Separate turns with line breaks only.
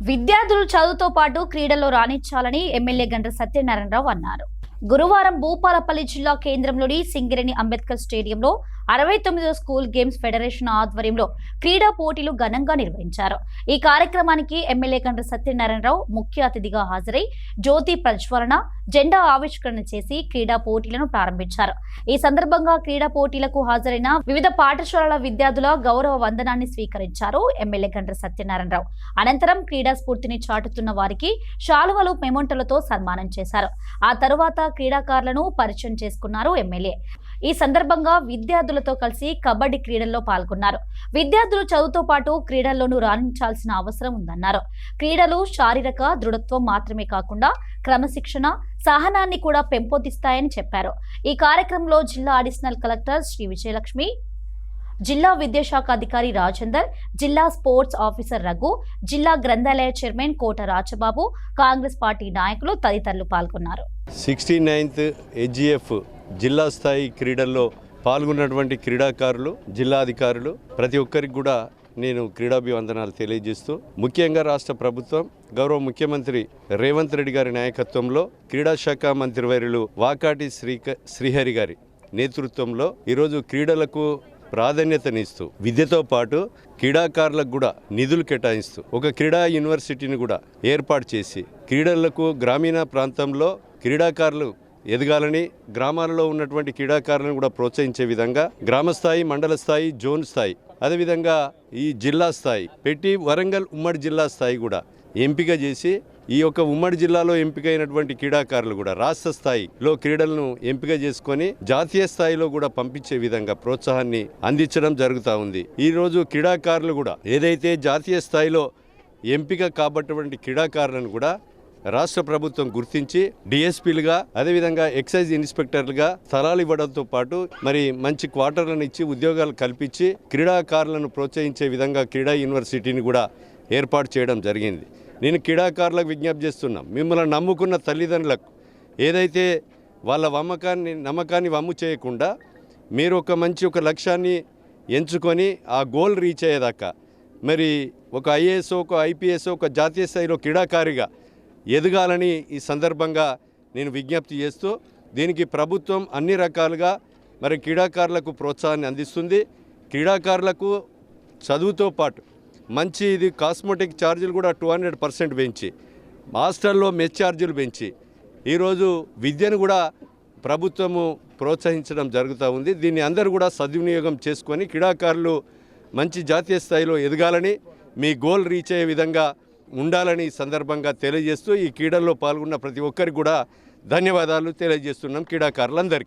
విద్యార్థులు చదువుతో పాటు క్రీడల్లో రాణించాలని ఎమ్మెల్యే గండ్ర సత్యనారాయణరావు అన్నారు. గురువారం భూపాలపల్లి జిల్లా కేంద్రంలోని సింగరేణి అంబేద్కర్ స్టేడియంలో 69వ స్కూల్ గేమ్స్ ఫెడరేషన్ ఆధ్వర్యంలో క్రీడా పోటీలు ఘనంగా నిర్వహించారు. ఈ కార్యక్రమానికి ఎమ్మెల్యే గండ్ర సత్యనారాయణరావు ముఖ్య అతిథిగా హాజరై జ్యోతి ప్రజ్వలన, జెండా ఆవిష్కరణ చేసి క్రీడా పోటీలను ప్రారంభించారు. ఈ సందర్భంగా క్రీడా పోటీలకు హాజరైన వివిధ పాఠశాలల విద్యార్థుల గౌరవ వందనాన్ని స్వీకరించారు ఎమ్మెల్యే గండ్ర సత్యనారాయణరావు. అనంతరం క్రీడా స్ఫూర్తిని చాటుతున్న వారికి శాలువలు, మెమొంటలతో సన్మానం చేశారు. ఆ తరువాత క్రీడాకారులను పరిచయం చేసుకున్నారు ఎమ్మెల్యే. ఈ సందర్భంగా విద్యార్థులతో కలిసి కబడ్డీ క్రీడల్లో పాల్గొన్నారు. విద్యార్థులు చదువుతో పాటు క్రీడల్లోనూ రాణించాల్సిన అవసరం ఉందన్నారు. క్రీడలు శారీరక దృఢత్వం మాత్రమే కాకుండా క్రమశిక్షణ, సహనాన్ని కూడా పెంపొందిస్తాయని చెప్పారు. ఈ కార్యక్రమంలో జిల్లా అడిషనల్ కలెక్టర్ శ్రీ విజయలక్ష్మి, జిల్లా విద్యాశాఖ అధికారి రాజేందర్, జిల్లా స్పోర్ట్స్ ఆఫీసర్ రఘు, జిల్లా గ్రంథాలయ చైర్మన్ కోట రాజబాబు, కాంగ్రెస్ పార్టీ నాయకులు తదితరులు పాల్గొన్నారు.
69th AGF జిల్లా స్థాయి క్రీడల్లో పాల్గొన్నటువంటి క్రీడాకారులు, జిల్లా అధికారులు ప్రతి ఒక్కరికి కూడా నేను క్రీడాభివందనాలు తెలియజేస్తూ, ముఖ్యంగా రాష్ట్ర ప్రభుత్వం గౌరవ ముఖ్యమంత్రి రేవంత్ రెడ్డి గారి నాయకత్వంలో క్రీడాశాఖ మంత్రివర్యులు వాకాటి శ్రీహరి గారి నేతృత్వంలో ఈరోజు క్రీడలకు ప్రాధాన్యతనిస్తూ విద్యతో పాటు క్రీడాకారులకు కూడా నిధులు కేటాయిస్తూ ఒక క్రీడా యూనివర్సిటీని కూడా ఏర్పాటు చేసి క్రీడలకు గ్రామీణ ప్రాంతంలో క్రీడాకారులు ఎదగాలని, గ్రామాలలో ఉన్నటువంటి క్రీడాకారులను కూడా ప్రోత్సహించే విధంగా గ్రామ స్థాయి, మండల స్థాయి, జోన్ స్థాయి, అదేవిధంగా ఈ జిల్లా స్థాయి పెట్టి వరంగల్ ఉమ్మడి జిల్లా స్థాయి కూడా ఎంపిక చేసి ఈ యొక్క ఉమ్మడి జిల్లాలో ఎంపికైనటువంటి క్రీడాకారులు కూడా రాష్ట్ర స్థాయిలో క్రీడలను ఎంపిక చేసుకొని జాతీయ స్థాయిలో కూడా పంపించే విధంగా ప్రోత్సాహాన్ని అందించడం జరుగుతూ ఉంది. ఈరోజు క్రీడాకారులు కూడా ఏదైతే జాతీయ స్థాయిలో ఎంపిక కాబట్టినటువంటి క్రీడాకారులను కూడా రాష్ట్ర ప్రభుత్వం గుర్తించి డిఎస్పీలుగా, అదేవిధంగా ఎక్సైజ్ ఇన్స్పెక్టర్లుగా స్థలాలు ఇవ్వడంతో పాటు మరి మంచి క్వార్టర్లను ఇచ్చి ఉద్యోగాలు కల్పించి క్రీడాకారులను ప్రోత్సహించే విధంగా క్రీడా యూనివర్సిటీని కూడా ఏర్పాటు చేయడం జరిగింది. నేను క్రీడాకారులకు విజ్ఞప్తి చేస్తున్నాం, మిమ్మల్ని నమ్ముకున్న తల్లిదండ్రులకు ఏదైతే వాళ్ళ నమ్మకాన్ని వమ్ము చేయకుండా మీరు ఒక లక్ష్యాన్ని ఎంచుకొని ఆ గోల్ రీచ్ అయ్యేదాకా మరి ఒక ఐఏఎస్, ఒక ఐపీఎస్, ఒక జాతీయ స్థాయిలో క్రీడాకారిగా ఎదగాలని ఈ సందర్భంగా నేను విజ్ఞప్తి చేస్తూ, దీనికి ప్రభుత్వం అన్ని రకాలుగా మరి క్రీడాకారులకు ప్రోత్సాహాన్ని అందిస్తుంది. క్రీడాకారులకు చదువుతో పాటు మంచి ఇది కాస్మెటిక్ ఛార్జీలు కూడా 200% పెంచి, హాస్టల్లో మెస్ ఛార్జీలు పెంచి ఈరోజు విద్యను కూడా ప్రభుత్వము ప్రోత్సహించడం జరుగుతూ ఉంది. దీన్ని అందరూ కూడా సద్వినియోగం చేసుకొని క్రీడాకారులు మంచి జాతీయ స్థాయిలో ఎదగాలని, మీ గోల్ రీచ్ అయ్యే విధంగా ఉండాలని ఈ సందర్భంగా తెలియజేస్తూ ఈ క్రీడల్లో పాల్గొన్న ప్రతి ఒక్కరికి కూడా ధన్యవాదాలు తెలియజేస్తున్నాం క్రీడాకారులందరికీ.